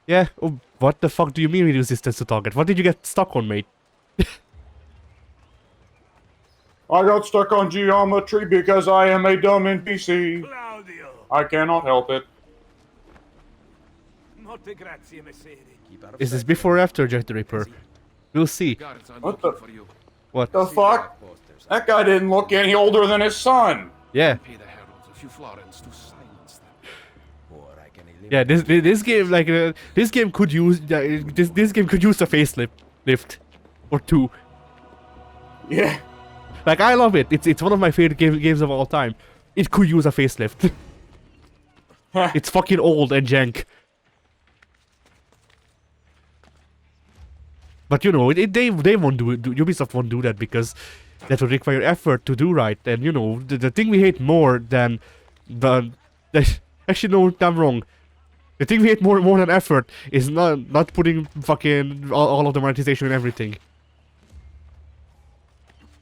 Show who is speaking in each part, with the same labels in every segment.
Speaker 1: Yeah, oh, what the fuck do you mean reduce distance to target? What did you get stuck on, mate?
Speaker 2: I got stuck on geometry because I am a dumb NPC.
Speaker 3: Claudio!
Speaker 2: I cannot help it.
Speaker 3: Molte grazie, messere.
Speaker 1: Is this before or after Jack the Ripper? We'll see.
Speaker 2: What the
Speaker 1: What?
Speaker 2: fuck? That guy didn't look any older than his son.
Speaker 1: Yeah.
Speaker 3: Pay the heralds a few florins to silence them. Or I can
Speaker 1: Yeah, this game like this game could use this game could use a facelift or two.
Speaker 2: Yeah.
Speaker 1: Like I love it. It's one of my favorite games of all time. It could use a facelift. It's fucking old and jank. But you know, they won't do it. Ubisoft won't do that because that would require effort to do right. And you know, the thing we hate more than actually no, I'm wrong. The thing we hate more than effort is not putting fucking all of the monetization and everything.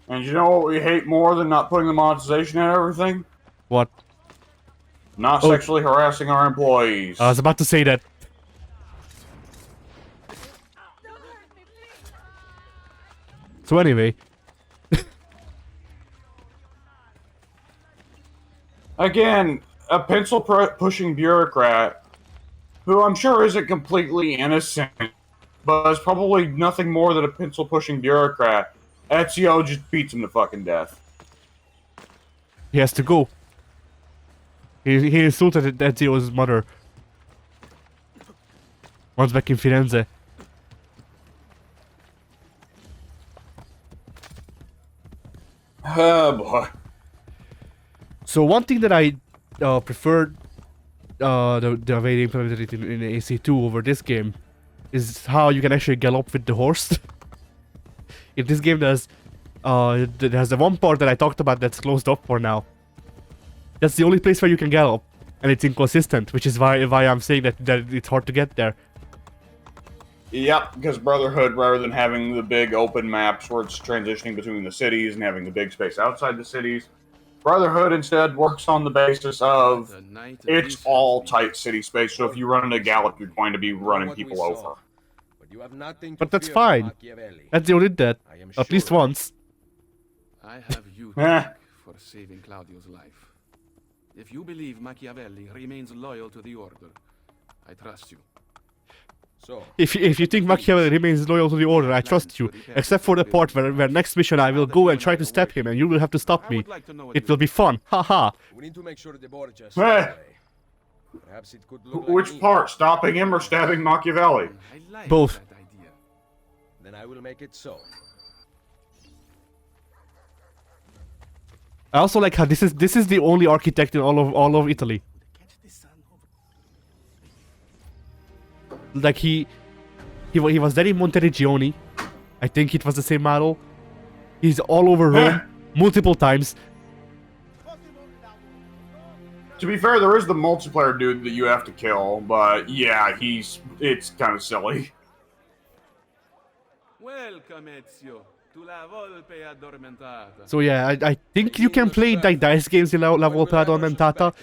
Speaker 2: And you know what we hate more than not putting the monetization and everything?
Speaker 1: What?
Speaker 2: Not sexually harassing our employees.
Speaker 1: I was about to say that. So anyway.
Speaker 2: Again, a pencil-pushing bureaucrat who I'm sure isn't completely innocent, but is probably nothing more than a pencil-pushing bureaucrat. Ezio just beats him to fucking death.
Speaker 1: He has to go. He insulted Ezio's mother. Once back in Firenze.
Speaker 2: Oh boy.
Speaker 1: So one thing that I preferred the way they implemented it in AC2 over this game is how you can actually gallop with the horse. In this game there's the one part that I talked about that's closed up for now. That's the only place where you can gallop, and it's inconsistent, which is why I'm saying that it's hard to get there.
Speaker 2: Yep, because Brotherhood, rather than having the big open maps where it's transitioning between the cities and having the big space outside the cities, Brotherhood instead works on the basis of it's all tight city space, so if you run into Gallop, you're going to be running people over.
Speaker 1: But that's fine. Ezio did that, at least once.
Speaker 3: I have you to thank for saving Claudio's life. If you believe Machiavelli remains loyal to the Order, I trust you.
Speaker 4: So,
Speaker 1: If you think Machiavelli remains loyal to the Order, I trust you. Except for the part where next mission I will go and try to stab him and you will have to stop me. It will be fun. Haha.
Speaker 4: we need to make sure the Borgia
Speaker 2: Hey.
Speaker 4: away. Perhaps it could look like
Speaker 2: Which
Speaker 4: me.
Speaker 2: part? Stopping him or stabbing Machiavelli?
Speaker 3: I like
Speaker 1: Both.
Speaker 3: that idea.
Speaker 4: Then I will make it so.
Speaker 1: I also like how this is the only architect in all of Italy. Like he was there in Monteriggioni. I think it was the same model. He's all over Rome multiple times.
Speaker 2: To be fair, there is the multiplayer dude that you have to kill, but yeah, it's kind of silly.
Speaker 3: Welcome, Ezio, to La Volpe Addormentata.
Speaker 1: So yeah, I think you can play like dice games in La Volpe Addormentata.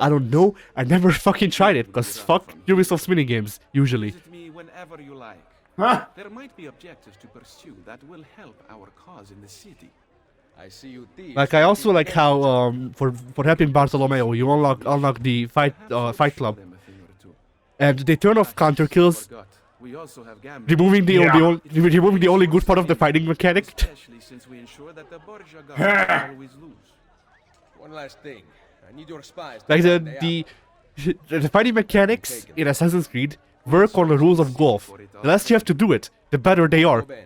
Speaker 1: I don't know. I never fucking tried it because fuck Ubisoft's minigames usually.
Speaker 3: Visit me whenever you like.
Speaker 2: Huh?
Speaker 3: There might be objectives to pursue that will help our cause in the city.
Speaker 4: I see you thieves.
Speaker 1: Like I also like how for helping Bartolomeo you unlock the fight club,
Speaker 3: Them a thing or two.
Speaker 1: and they turn off counter kills,
Speaker 3: Forgot. We also have gambling,
Speaker 1: removing
Speaker 2: Yeah.
Speaker 1: removing the only good part of the fighting mechanic.
Speaker 3: especially since we ensure that the Borgia guards always lose.
Speaker 4: One last thing. I need your spies. to
Speaker 1: Like
Speaker 4: plan the
Speaker 1: the fighting mechanics in Assassin's Creed work on the rules of golf. The less you have to do it, the better they are.
Speaker 4: Bene.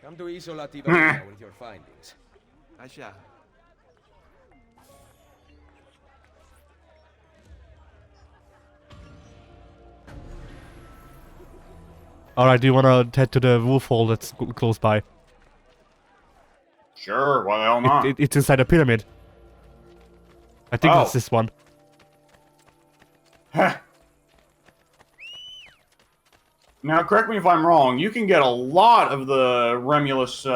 Speaker 4: Come to Isola Tiberina with your findings.
Speaker 3: I shall.
Speaker 1: Alright, do you wanna head to the wolf hole that's close by?
Speaker 2: Sure, why the hell not?
Speaker 1: It's inside a pyramid. I think
Speaker 2: Oh.
Speaker 1: it's this one.
Speaker 2: Now, correct me if I'm wrong, you can get a lot of the Remulus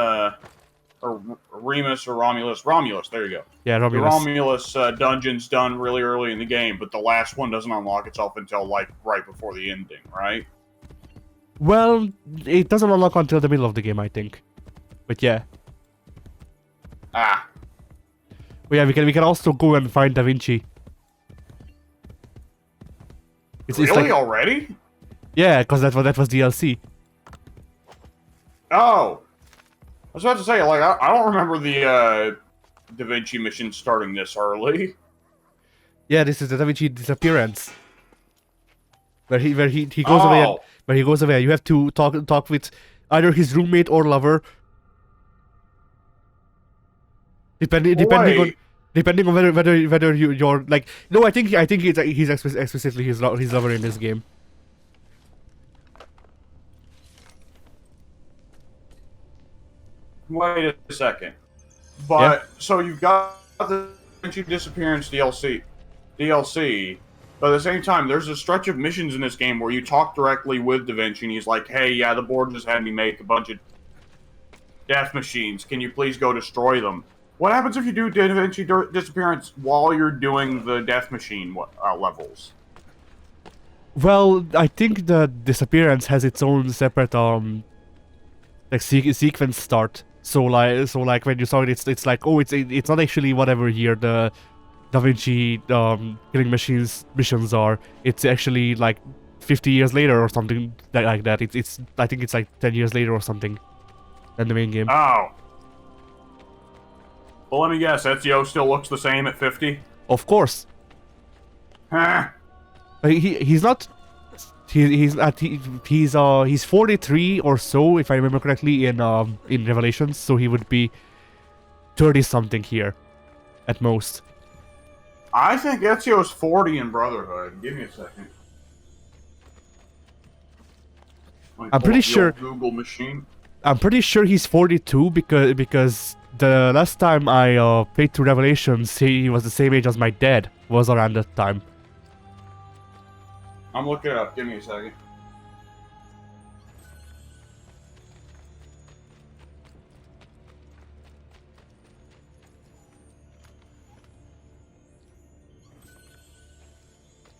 Speaker 2: or Remus or Romulus. Romulus, there you go.
Speaker 1: Yeah,
Speaker 2: The
Speaker 1: Romulus.
Speaker 2: Romulus dungeon's done really early in the game, but the last one doesn't unlock itself until like right before the ending, right?
Speaker 1: Well, it doesn't unlock until the middle of the game, I think. But yeah.
Speaker 2: Ah,
Speaker 1: But yeah, we can also go and find Da Vinci. It's
Speaker 2: really
Speaker 1: like,
Speaker 2: already?
Speaker 1: yeah, because that was DLC.
Speaker 2: Oh, I was about to say, like, I don't remember the Da Vinci mission starting this early.
Speaker 1: Yeah, this is the Da Vinci disappearance. Where he goes away and,
Speaker 2: Oh.
Speaker 1: where he goes away. You have to talk with either his roommate or lover. Depending
Speaker 2: Wait.
Speaker 1: on whether you're like, no, I think he's explicitly his lover in this game.
Speaker 2: Wait a second. But so you've got the Da Vinci disappearance DLC, but at the same time, there's a stretch of missions in this game where you talk directly with Da Vinci, and he's like, "Hey, yeah, the board just had me make a bunch of death machines. Can you please go destroy them?" What happens if you do Da Vinci disappearance while you're doing the death machine levels?
Speaker 1: Well, I think the disappearance has its own separate like sequence start. So like when you saw it, it's like, oh, it's not actually whatever year the Da Vinci killing machines missions are. It's actually like 50 years later or something like that. It's I think it's like 10 years later or something than the main game.
Speaker 2: Oh. Well, let me guess. Ezio still looks the same at 50?
Speaker 1: Of course.
Speaker 2: Huh.
Speaker 1: He's not. He's 43 or so, if I remember correctly, in Revelations. So he would be 30 something here, at most.
Speaker 2: I think Ezio's 40 in Brotherhood. Give me a second.
Speaker 1: I'm pretty sure.
Speaker 2: Google machine.
Speaker 1: I'm pretty sure he's 42 because the last time I played through Revelations, he was the same age as my dad was around that time.
Speaker 2: I'm looking it up. Give me a second.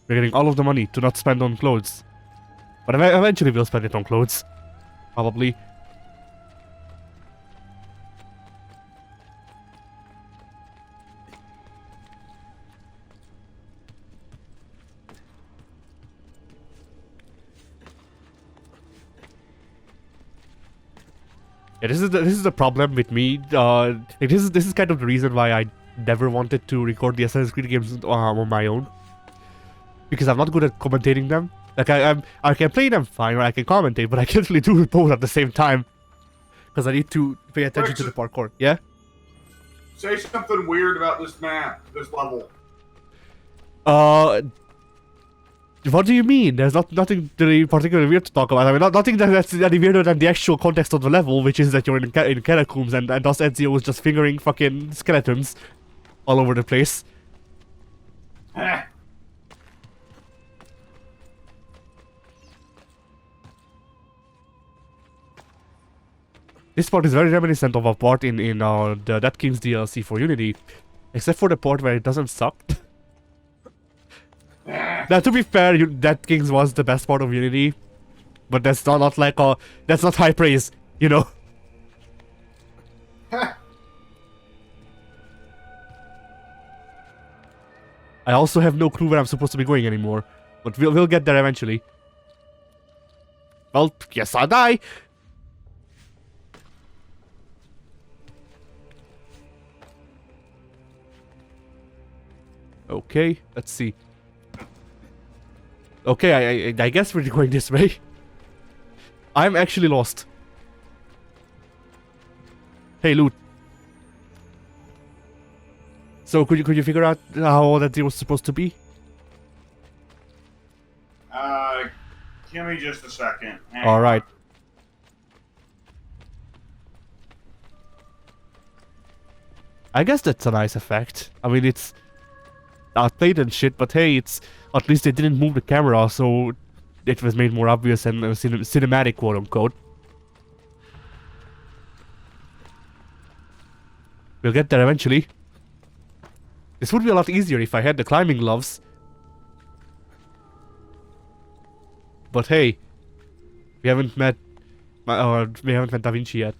Speaker 1: We're getting all of the money to not spend on clothes. But eventually we'll spend it on clothes. Probably. Yeah, this is the problem with me. This is kind of the reason why I never wanted to record the Assassin's Creed games on my own. Because I'm not good at commentating them. Like I can play them fine, or I can commentate, but I can't really do both at the same time. Because I need to pay attention to the parkour. Yeah?
Speaker 2: Say something weird about this map, this level.
Speaker 1: What do you mean? There's nothing really particularly weird to talk about. I mean, nothing that's any weirder than the actual context of the level, which is that you're in catacombs and thus Ezio is just fingering fucking skeletons all over the place. This part is very reminiscent of a part in the Dead King's DLC for Unity, except for the part where it doesn't suck. Now, to be fair, Dead Kings was the best part of Unity, but that's not like that's not high praise, you know. I also have no clue where I'm supposed to be going anymore, but we'll get there eventually. Well, yes, I'll die. Okay, let's see. Okay, I guess we're going this way. I'm actually lost. Hey, loot. So could you figure out how that deal was supposed to be?
Speaker 2: Give me just a second.
Speaker 1: All right. I guess that's a nice effect. I mean, it's outplayed and shit, but hey, it's at least they didn't move the camera, so it was made more obvious and cinematic, quote unquote. We'll get there eventually. This would be a lot easier if I had the climbing gloves. But hey, we haven't met Da Vinci yet.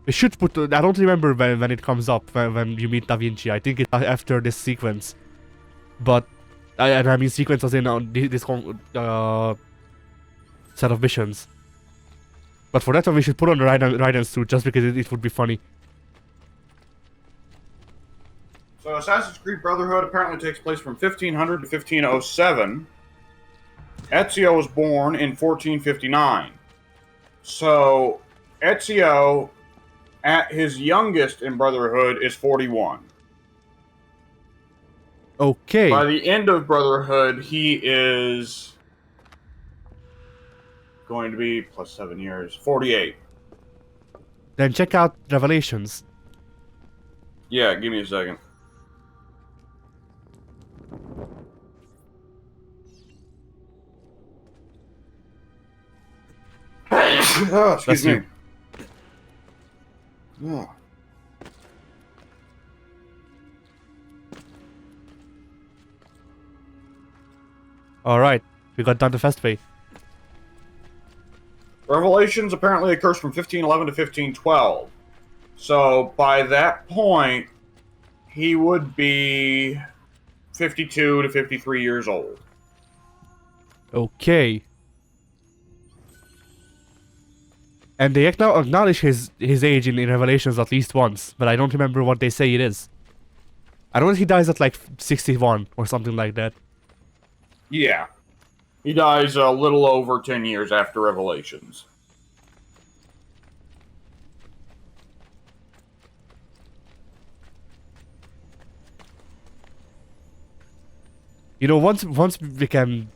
Speaker 1: We should put. I don't remember when it comes up when you meet Da Vinci. I think it's after this sequence. But I mean sequence as in this whole set of missions. But for that one, we should put on the Raiden suit just because it would be funny.
Speaker 2: So Assassin's Creed Brotherhood apparently takes place from 1500 to 1507. Ezio was born in 1459. So Ezio, at his youngest in Brotherhood, is 41.
Speaker 1: Okay.
Speaker 2: By the end of Brotherhood, he is going to be, plus 7 years, 48.
Speaker 1: Then check out Revelations.
Speaker 2: Yeah, give me a second. Oh, excuse me. Oh.
Speaker 1: Alright, we got done the fast way.
Speaker 2: Revelations apparently occurs from 1511 to 1512. So by that point, he would be 52 to 53 years old.
Speaker 1: Okay. And they acknowledge his age in Revelations at least once, but I don't remember what they say it is. I don't know if he dies at like 61 or something like that.
Speaker 2: Yeah. He dies a little over 10 years after Revelations.
Speaker 1: You know, once we can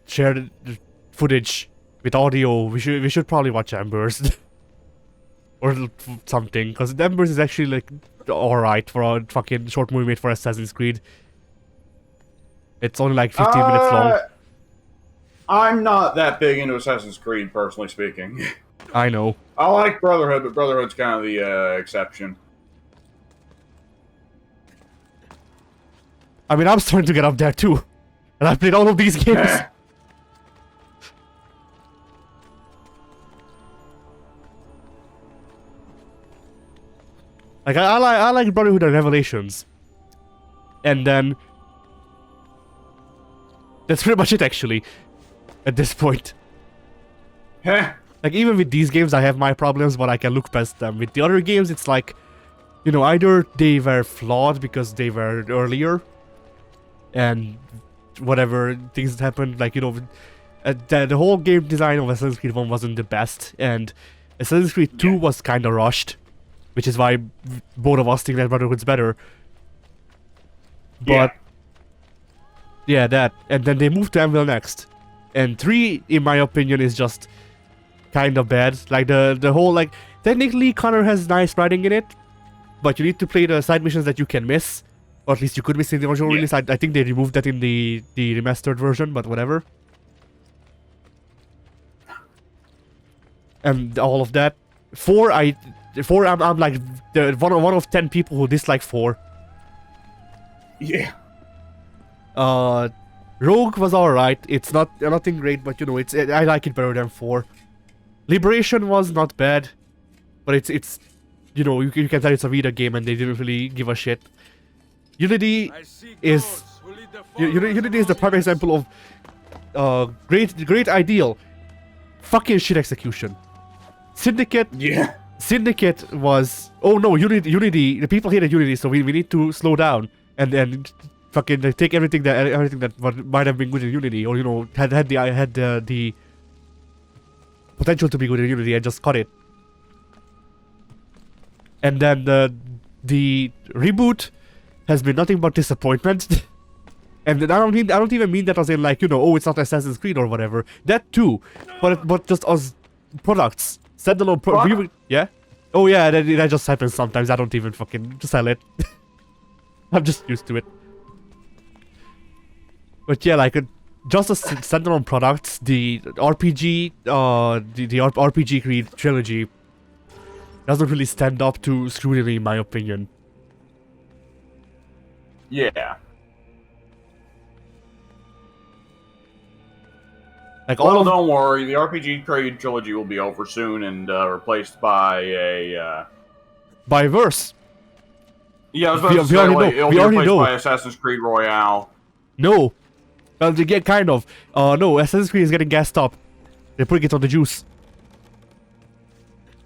Speaker 1: share the footage with audio, we should probably watch Embers or something, because Embers is actually like alright for a fucking short movie made for Assassin's Creed. It's only like 15 minutes long.
Speaker 2: I'm not that big into Assassin's Creed, personally speaking.
Speaker 1: I know.
Speaker 2: I like Brotherhood, but Brotherhood's kind of the exception.
Speaker 1: I mean, I'm starting to get up there too. And I've played all of these games. Like, I like Brotherhood and Revelations. And then... that's pretty much it, actually. At this point.
Speaker 2: Heh.
Speaker 1: Like, even with these games, I have my problems, but I can look past them. With the other games, it's like... you know, either they were flawed because they were earlier... and whatever things happened, like, you know, the whole game design of Assassin's Creed 1 wasn't the best, and Assassin's Creed 2 was kind of rushed, which is why both of us think that Brotherhood's better. But, yeah, that. And then they moved to Anvil next. And 3, in my opinion, is just kind of bad. Like, the whole, like, technically Connor has nice writing in it, but you need to play the side missions that you can miss. Or at least you could miss in the original release. I think they removed that in the remastered version, but whatever. And all of that. 4, I'm like one of 10 people who dislike 4.
Speaker 2: Yeah.
Speaker 1: Rogue was alright. It's nothing great, but you know, I like it better than 4. Liberation was not bad, but it's you know, you can tell it's a Vita game and they didn't really give a shit. Unity is Unity is the prime example of great ideal, fucking shit execution. Syndicate was, oh no, Unity, the people hated Unity, so we need to slow down and fucking take everything that might have been good in Unity, or you know, had the potential to be good in Unity, and just cut it. And then the reboot has been nothing but disappointment. And I don't even mean that as in, like, you know, oh, it's not Assassin's Creed or whatever. That too, but just as products, standalone yeah. Oh yeah, that just happens sometimes. I don't even fucking sell it. I'm just used to it. But yeah, like just as standalone products, the RPG, the RPG Creed trilogy doesn't really stand up to scrutiny, in my opinion.
Speaker 2: Yeah.
Speaker 1: Like all
Speaker 2: Well,
Speaker 1: of
Speaker 2: don't worry. The RPG Creed trilogy will be over soon and replaced by a.
Speaker 1: by verse.
Speaker 2: Yeah, I was about
Speaker 1: We-
Speaker 2: to
Speaker 1: we
Speaker 2: say,
Speaker 1: already
Speaker 2: like,
Speaker 1: know-
Speaker 2: it'll
Speaker 1: we
Speaker 2: be
Speaker 1: already
Speaker 2: replaced
Speaker 1: know.
Speaker 2: by Assassin's Creed Royale.
Speaker 1: No. They get kind of. No, Assassin's Creed is getting gassed up. They're putting it on the juice.